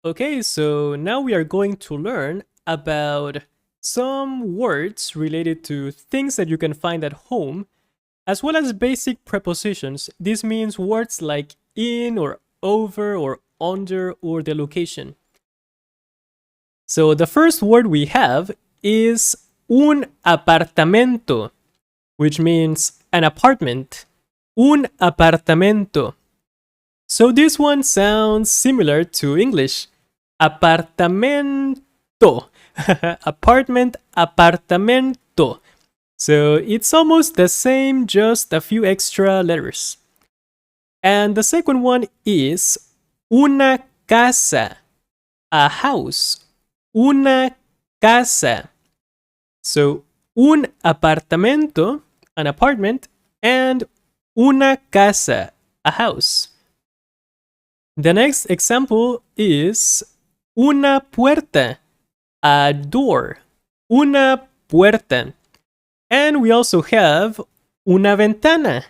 Okay, so now we are going to learn about some words related to things that you can find at home, as well as basic prepositions. This means words like in or over or under or the location. So the first word we have is un apartamento, which means an apartment. Un apartamento. So this one sounds similar to English. Apartamento. Apartment, apartamento. So it's almost the same, just a few extra letters. And the second one is una casa, a house. Una casa. So un apartamento, an apartment, and una casa, a house. The next example is una puerta, a door. Una puerta. And we also have una ventana.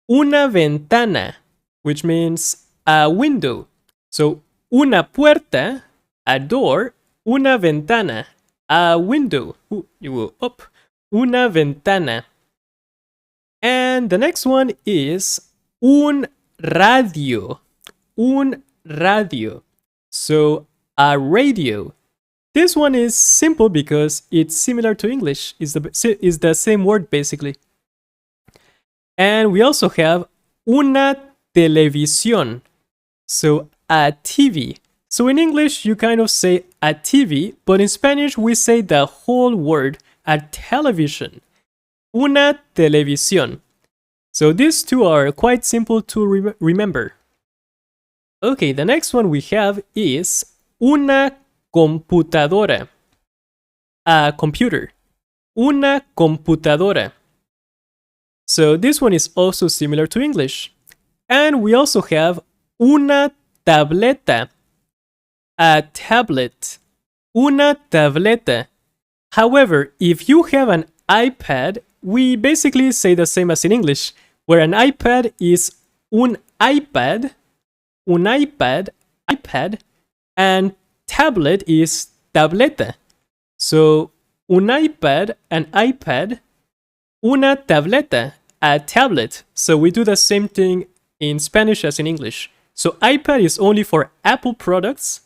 Una ventana, which means a window. So una puerta, a door. Una ventana, a window. Ooh, you will up. Una ventana. And the next one is un radio. Un radio. So a radio. This one is simple because it's similar to English. Is the same word basically. And we also have una televisión. So a TV. So in English you kind of say a TV, but in Spanish we say the whole word, a television. Una televisión. So these two are quite simple to remember. Okay, the next one we have is una computadora. A computer. Una computadora. So this one is also similar to English. And we also have una tableta. A tablet. Una tableta. However, if you have an iPad, we basically say the same as in English, where an iPad is un iPad, iPad, and tablet is tableta. So, un iPad, an iPad, una tableta, a tablet. So we do the same thing in Spanish as in English. So iPad is only for Apple products.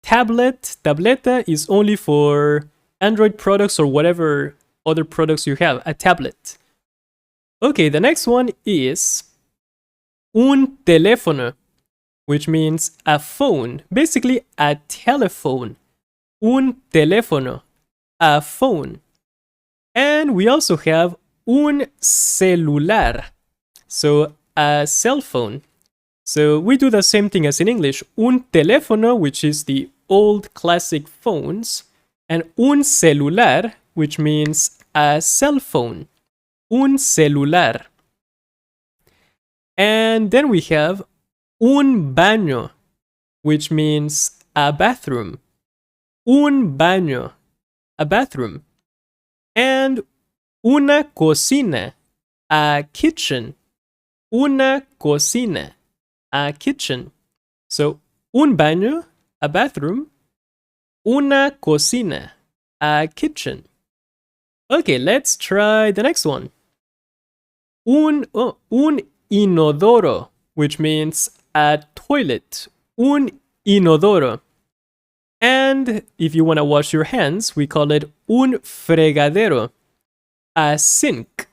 Tableta is only for Android products or whatever other products you have, a tablet. Okay, the next one is un teléfono, which means a phone, basically a telephone. Un teléfono, a phone. And we also have un celular, so a cell phone. So we do the same thing as in English, un teléfono, which is the old classic phones, and un celular, which means a cell phone. Un celular. And then we have un baño, which means a bathroom. Un baño, a bathroom. And una cocina, a kitchen. Una cocina, a kitchen. So, un baño, a bathroom. Una cocina, a kitchen. Okay, let's try the next one. Un inodoro, which means a toilet. Un inodoro. And if you want to wash your hands, we call it un fregadero. A sink.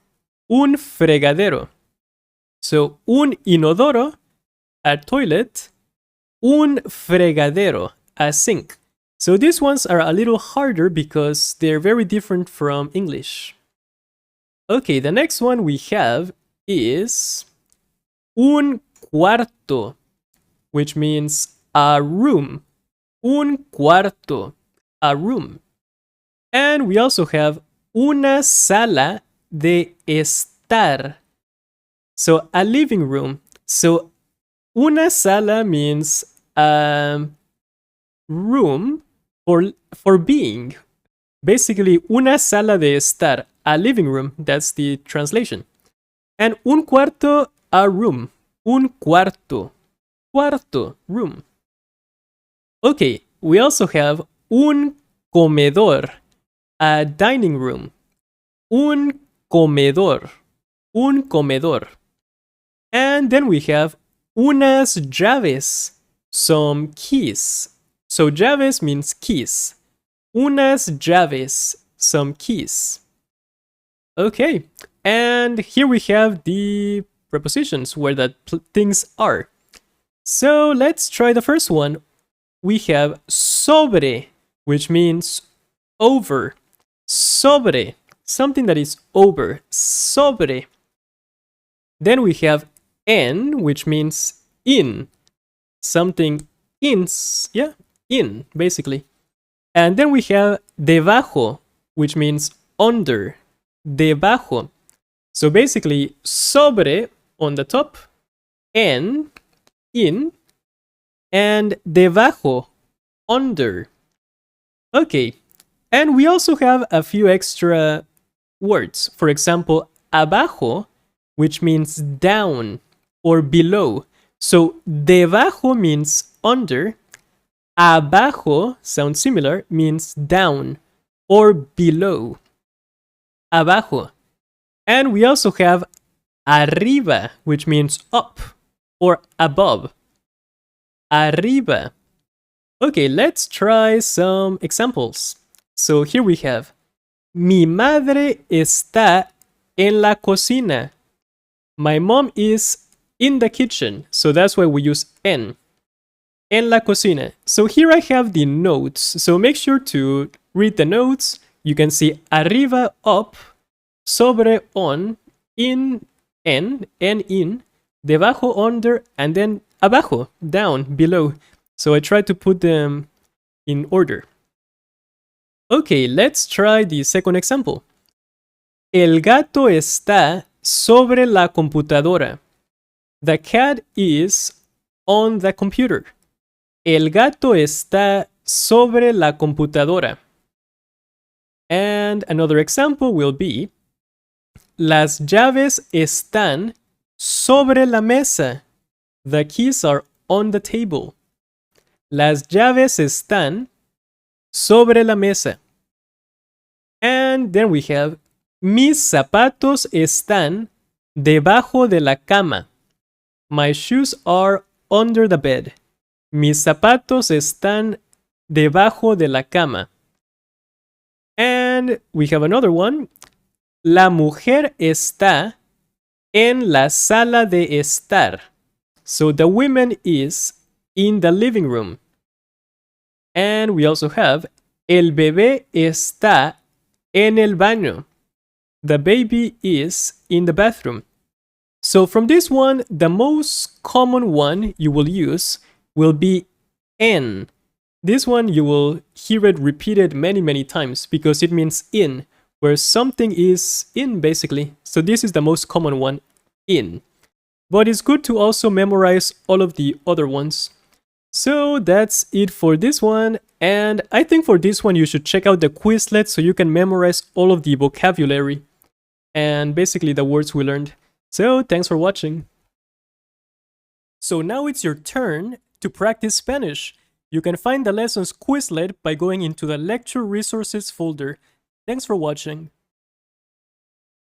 Un fregadero. So, un inodoro, a toilet. Un fregadero, a sink. So these ones are a little harder because they're very different from English. Okay, the next one we have is un cuarto, which means a room. Un cuarto, a room. And we also have una sala de estar. So a living room. So una sala means a room for being. Basically, una sala de estar, a living room. That's the translation. And un cuarto, a room. Un cuarto. Cuarto, room. Okay, we also have un comedor, a dining room. Un comedor. Un comedor. And then we have unas llaves, some keys. So llaves means keys. Unas llaves, some keys. Okay, and here we have the prepositions where the things are. So let's try the first one. We have sobre, which means over. Sobre, something that is over. Sobre. Then we have en, which means in. Something in, yeah, in, basically. And then we have debajo, which means under. Debajo. So basically, sobre on the top, en, in, and debajo, under. Okay, and we also have a few extra words. For example, abajo, which means down or below. So debajo means under. Abajo sounds similar, means down or below. Abajo. And we also have arriba, which means up or above. Arriba. Okay, let's try some examples. So here we have, mi madre está en la cocina. My mom is in the kitchen, so that's why we use en. En la cocina. So here I have the notes, so make sure to read the notes. You can see arriba, up, sobre, on, in, en in, debajo, under, and then abajo, down, below. So I try to put them in order. Okay, let's try the second example. El gato está sobre la computadora. The cat is on the computer. El gato está sobre la computadora. And another example will be, las llaves están sobre la mesa. The keys are on the table. Las llaves están sobre la mesa. And then we have, mis zapatos están debajo de la cama. My shoes are under the bed. Mis zapatos están debajo de la cama. And we have another one. La mujer está en la sala de estar. So the woman is in the living room. And we also have, el bebé está en el baño. The baby is in the bathroom. So from this one, the most common one you will use will be en. This one you will hear it repeated many times because it means in, where something is in basically. So this is the most common one, in. But it's good to also memorize all of the other ones. So that's it for this one, and I think for this one you should check out the Quizlet so you can memorize all of the vocabulary and basically the words we learned. So thanks for watching. So now it's your turn to practice Spanish. You can find the lessons Quizlet by going into the lecture resources folder. Thanks for watching.